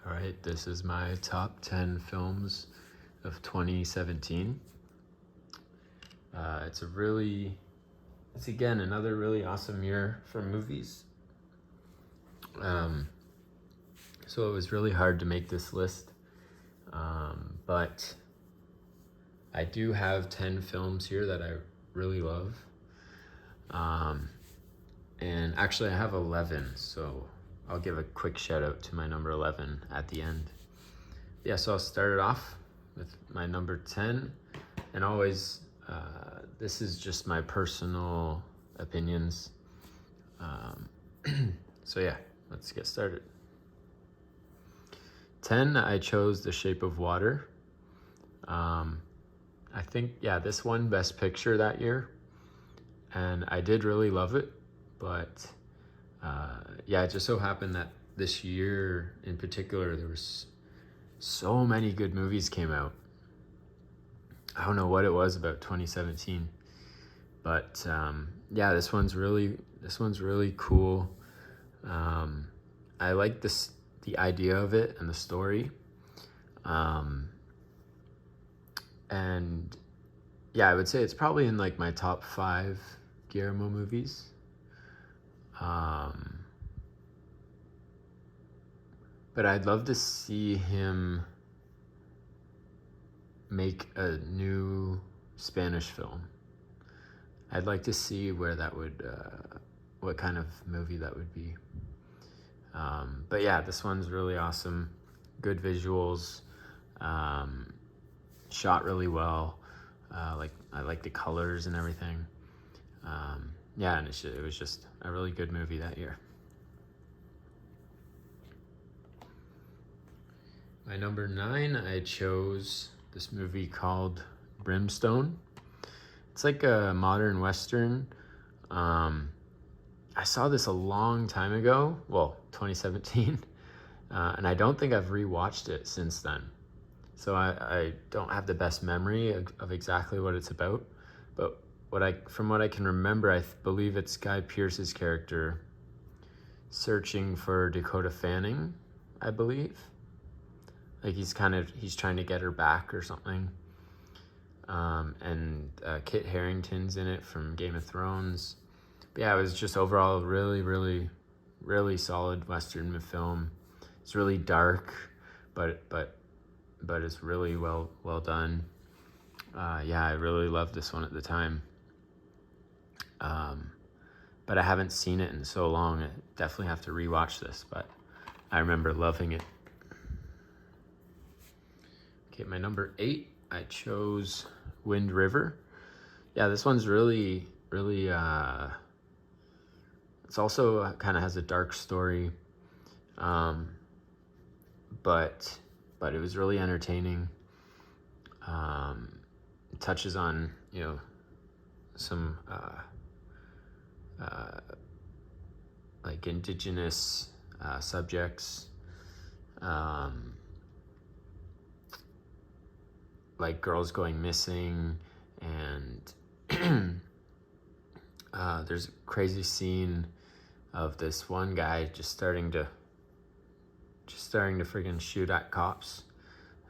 All right, this is my top 10 films of 2017. It's again another really awesome year for movies. So it was really hard to make this list, but I do have 10 films here that I really love. And actually, I have 11, so I'll give a quick shout out to my number 11 at the end. Yeah, so I'll start it off with my number 10, and always, this is just my personal opinions. So yeah, let's get started. 10, I chose The Shape of Water. I think, yeah, this won Best Picture that year, and I did really love it, but yeah, it just so happened that this year in particular, there was so many good movies came out. I don't know what it was about 2017, but yeah, this one's really cool. I like the idea of it and the story, and yeah, I would say it's probably in like my top 5 Guillermo movies. But I'd love to see him make a new Spanish film. I'd like to see where that would, what kind of movie that would be. But yeah, this one's really awesome. Good visuals, shot really well. I like the colors and everything. Yeah, and it was just a really good movie that year. My number 9, I chose this movie called Brimstone. It's like a modern Western. I saw this a long time ago, well, 2017, and I don't think I've rewatched it since then. So I don't have the best memory of exactly what it's about, but from what I can remember, I believe it's Guy Pearce's character searching for Dakota Fanning, I believe. Like he's trying to get her back or something. And Kit Harington's in it from Game of Thrones. But yeah, it was just overall really solid Western film. It's really dark, but it's really well done. Yeah, I really loved this one at the time. But I haven't seen it in so long. I definitely have to rewatch this, but I remember loving it. Okay, my number 8, I chose Wind River. Yeah, this one's really, it's also kind of has a dark story, but it was really entertaining. It touches on, some like indigenous subjects, like girls going missing, and there's a crazy scene of this one guy just starting to friggin' shoot at cops.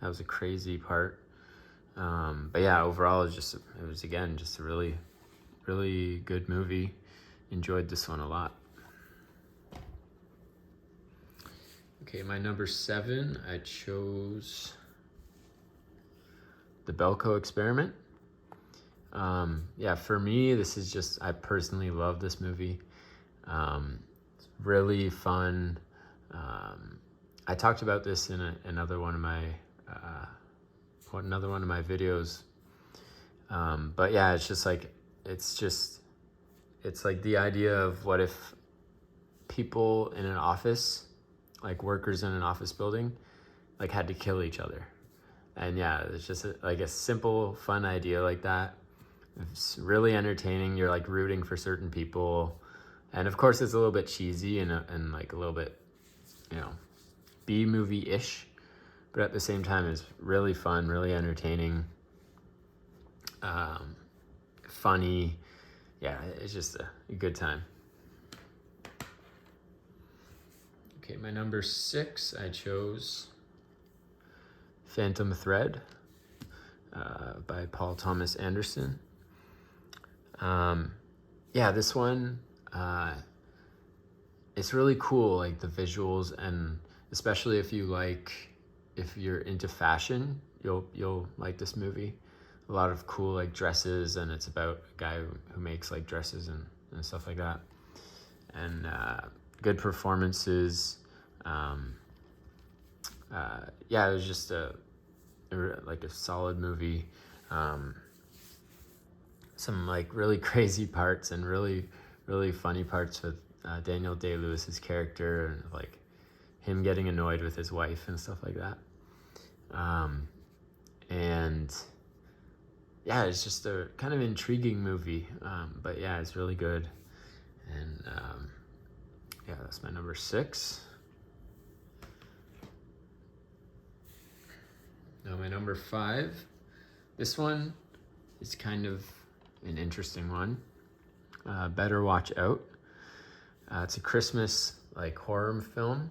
That was a crazy part. But yeah, overall it was again just a really good movie. Enjoyed this one a lot. Okay, my number 7, I chose The Belko Experiment. Yeah, for me, this is just, I personally love this movie. It's really fun. I talked about this in another one of my videos. But yeah, it's like the idea of what if people in an office, like workers in an office building, like had to kill each other. And yeah, it's just like a simple, fun idea like that. It's really entertaining. You're like rooting for certain people. And of course it's a little bit cheesy and like a little bit, B-movie-ish. But at the same time, it's really fun, really entertaining, funny. Yeah, it's just a good time. Okay, my number 6, I chose Phantom Thread by Paul Thomas Anderson. Yeah, this one, it's really cool, like the visuals, and especially if you're into fashion, you'll like this movie. A lot of cool like dresses, and it's about a guy who makes like dresses and stuff like that. And good performances. Yeah, it was just like a solid movie. Some like really crazy parts and really funny parts with Daniel Day-Lewis's character, and like him getting annoyed with his wife and stuff like that. And yeah, it's just a kind of intriguing movie, but yeah, it's really good. And yeah, that's my number 6. Now my number 5, this one is kind of an interesting one. Better Watch Out. It's a Christmas like horror film.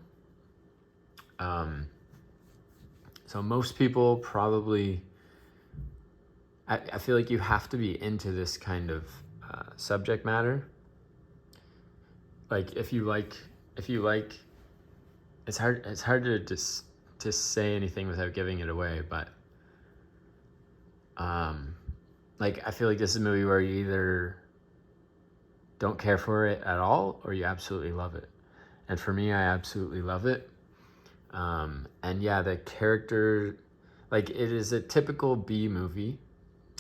So most people probably, I feel like you have to be into this kind of subject matter. Like if you like, it's hard to just to say anything without giving it away, but like I feel like this is a movie where you either don't care for it at all or you absolutely love it. And for me, I absolutely love it. And yeah, the character, like it is a typical B movie.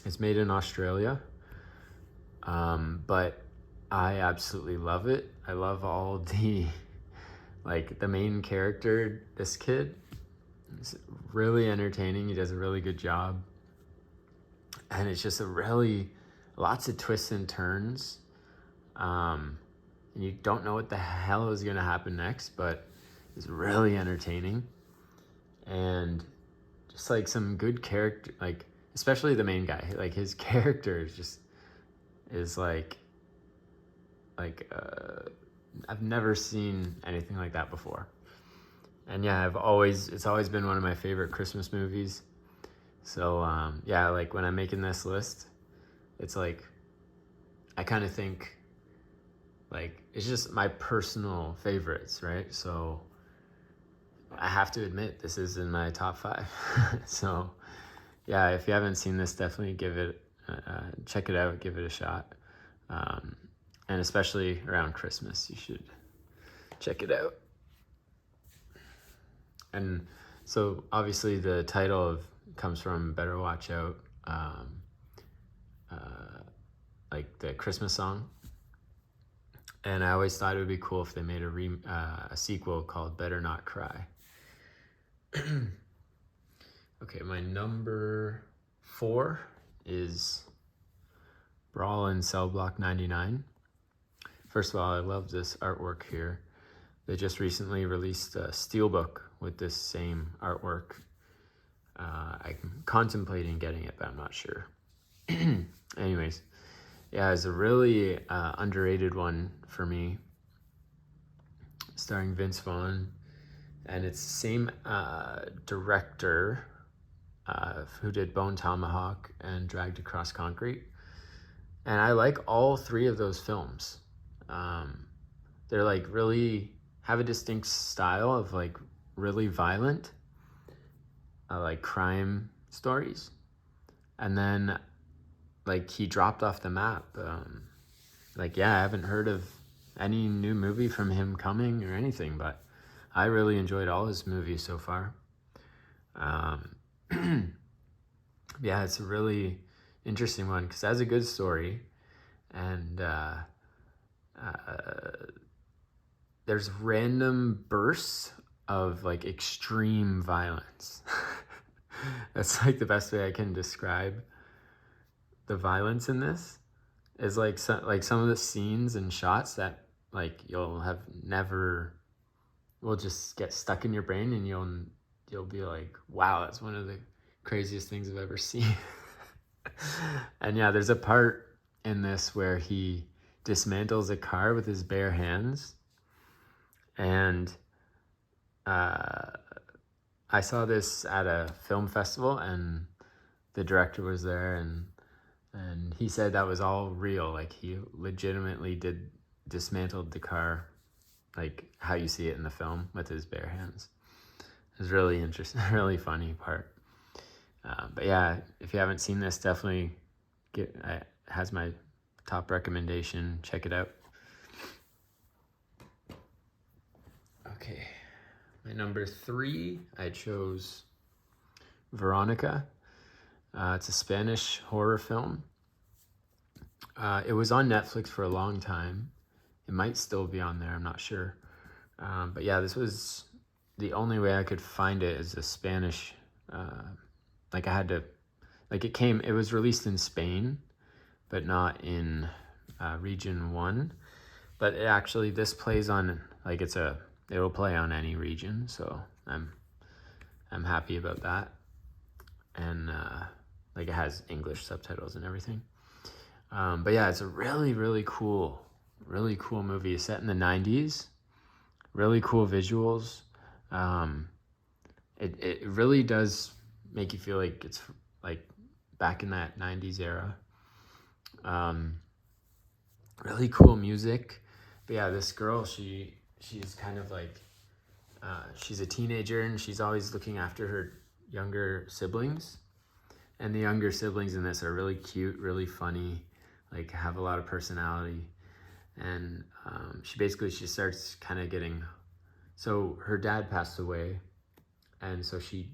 It's made in Australia. But I absolutely love it. I love all the, like the main character, this kid. It's really entertaining. He does a really good job. And it's just lots of twists and turns. And you don't know what the hell is going to happen next, but it's really entertaining. And just like some good character, like especially the main guy, like his character is like I've never seen anything like that before. And yeah, it's always been one of my favorite Christmas movies. So yeah, like when I'm making this list, it's like I kind of think like it's just my personal favorites, right? So I have to admit this is in my top 5. So yeah, if you haven't seen this, definitely check it out, give it a shot. And especially around Christmas, you should check it out. And so obviously the title comes from Better Watch Out, like the Christmas song. And I always thought it would be cool if they made a sequel called Better Not Cry. Okay, my number 4 is Brawl in Cell Block 99. First of all, I love this artwork here. They just recently released a steelbook with this same artwork. I'm contemplating getting it, but I'm not sure. Anyways, yeah, it's a really underrated one for me, starring Vince Vaughn, and it's the same director who did Bone Tomahawk and Dragged Across Concrete. And I like all 3 of those films. They're like really have a distinct style of like really violent, like crime stories. And then like he dropped off the map. Like, yeah, I haven't heard of any new movie from him coming or anything, but I really enjoyed all his movies so far. Yeah, it's a really interesting one because it has a good story, and there's random bursts of like extreme violence. That's like the best way I can describe the violence in this. Is like some of the scenes and shots that like you'll will just get stuck in your brain, and you'll be like, wow, that's one of the craziest things I've ever seen. And yeah, there's a part in this where he dismantles a car with his bare hands, and I saw this at a film festival, and the director was there, and he said that was all real. Like, he legitimately dismantled the car, like how you see it in the film, with his bare hands. It was really interesting, really funny part. But yeah, if you haven't seen this, definitely it has my top recommendation. Check it out. Okay, my number 3, I chose Veronica. It's a Spanish horror film. It was on Netflix for a long time. It might still be on there, I'm not sure. But yeah, this was the only way I could find it as a Spanish. Like, I had to, like, it was released in Spain, but not in region 1. But actually, this plays on, like, it'll play on any region, so I'm happy about that. And like, it has English subtitles and everything. But yeah, it's a really cool movie. It's set in the 90s. Really cool visuals. It really does make you feel like it's like back in that 90s era. Really cool music. But yeah, this girl, she's kind of like, she's a teenager, and she's always looking after her younger siblings. And the younger siblings in this are really cute, really funny, like, have a lot of personality. And she starts kind of getting, so her dad passed away, and so she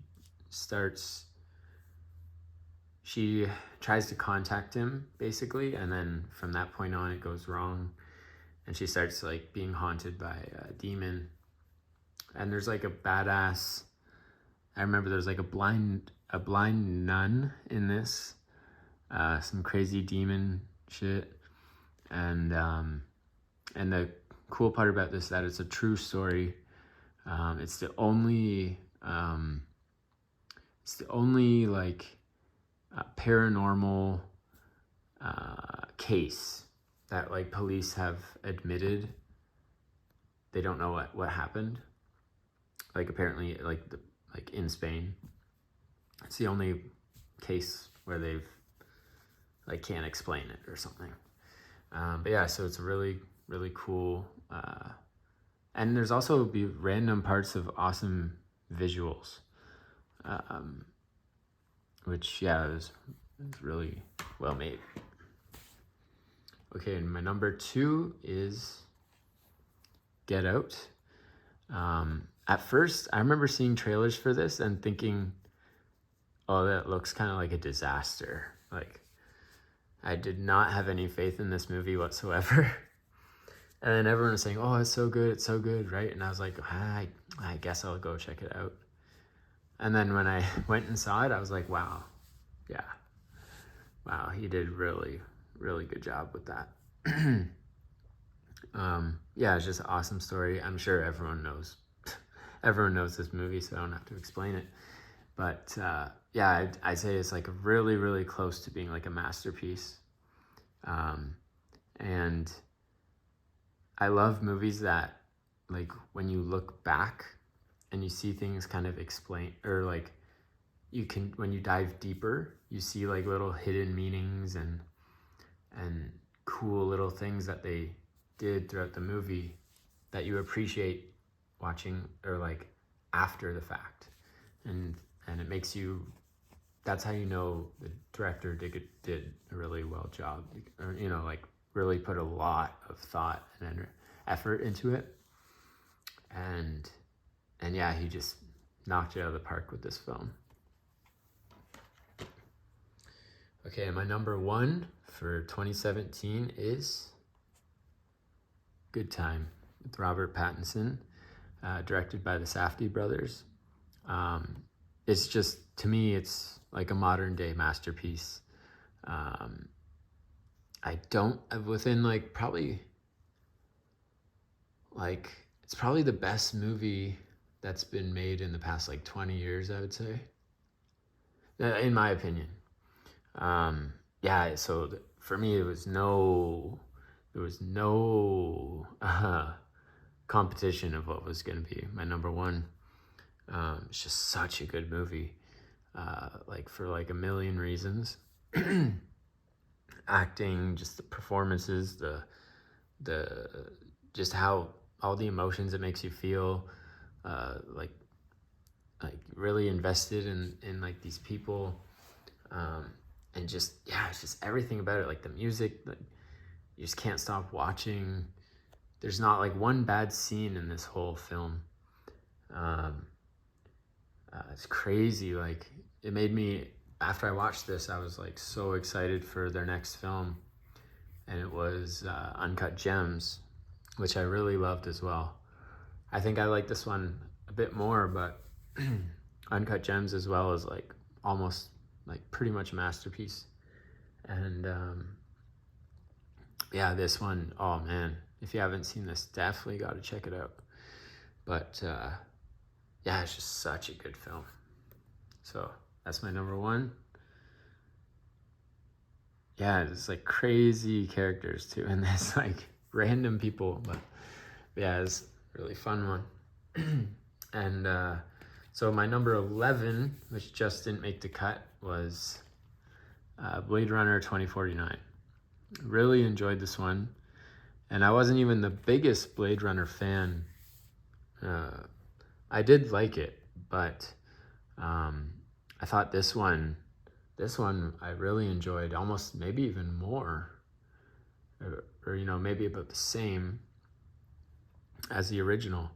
tries to contact him, basically, and then from that point on it goes wrong, and she starts, like, being haunted by a demon. And there's, like, a badass, I remember there's, like, a blind nun in this, some crazy demon shit. And the cool part about this is that it's a true story. It's the only like paranormal case that, like, police have admitted they don't know what happened. Like, apparently, like in Spain, it's the only case where they've, like, can't explain it or something. But yeah, so it's a really cool. And there's also random parts of awesome visuals, which, yeah, it was really well made. Okay, and my number 2 is Get Out. At first, I remember seeing trailers for this and thinking, oh, that looks kind of like a disaster. Like, I did not have any faith in this movie whatsoever. And then everyone was saying, oh, it's so good, right? And I was like, I guess I'll go check it out. And then when I went and saw it, I was like, wow, he did really good job with that. Yeah, it's just an awesome story. I'm sure everyone knows this movie, so I don't have to explain it. But yeah, I'd say it's, like, really close to being, like, a masterpiece. And I love movies that, like, when you look back and you see things kind of explain, or, like, when you dive deeper, you see, like, little hidden meanings and cool little things that they did throughout the movie that you appreciate watching, or, like, after the fact. And it makes you, that's how you know the director did a really well job, or, you know, like, really put a lot of thought and effort into it. And yeah, he just knocked it out of the park with this film. Okay, and my number 1 for 2017 is Good Time with Robert Pattinson, directed by the Safdie brothers. It's just, to me, it's like a modern day masterpiece. Within, like, probably, like, it's probably the best movie that's been made in the past, like, 20 years, I would say, in my opinion. Yeah, so for me, there was no competition of what was going to be my number 1. It's just such a good movie, like for like a million reasons. Acting, just the performances, the just how all the emotions it makes you feel, like really invested in like these people, and just yeah, it's just everything about it, like the music, like you just can't stop watching. There's not like one bad scene in this whole film. um, it's crazy. Like it made me, after I watched this, I was like so excited for their next film, and it was Uncut Gems, which I really loved as well. I think I like this one a bit more, but Uncut Gems as well is like almost like pretty much a masterpiece. And yeah, this one, oh man, if you haven't seen this, definitely got to check it out. But yeah, it's just such a good film. So that's my number one. Yeah, it's like crazy characters too in this, like random people, but yeah, it's a really fun one. And so my number 11, which just didn't make the cut, was Blade Runner 2049. Really enjoyed this one, and I wasn't even the biggest Blade Runner fan. I did like it, but I thought this one I really enjoyed, almost maybe even more, or you know, maybe about the same as the original.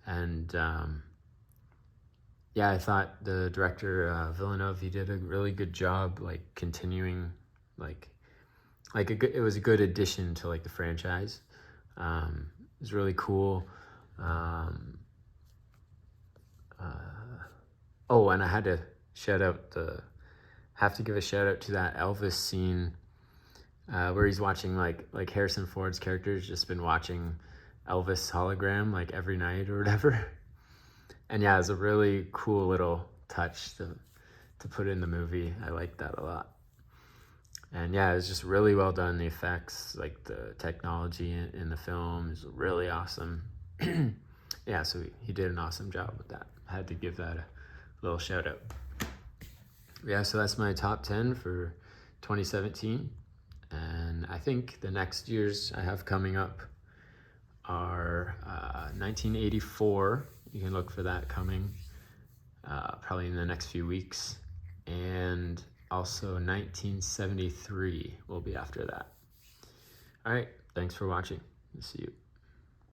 And yeah, I thought the director Villeneuve, he did a really good job, like continuing, like it was a good addition to like the franchise. It was really cool. Oh, and I had to give a shout out to that Elvis scene, where he's watching like Harrison Ford's character's just been watching Elvis hologram like every night or whatever. And yeah, it's a really cool little touch to put in the movie. I like that a lot. And yeah, it's just really well done. The effects, like the technology in the film is really awesome. Yeah, so he did an awesome job with that. I had to give that a little shout out. Yeah, so that's my top 10 for 2017. And I think the next years I have coming up are 1984. You can look for that coming probably in the next few weeks. And also 1973 will be after that. All right, thanks for watching. See you.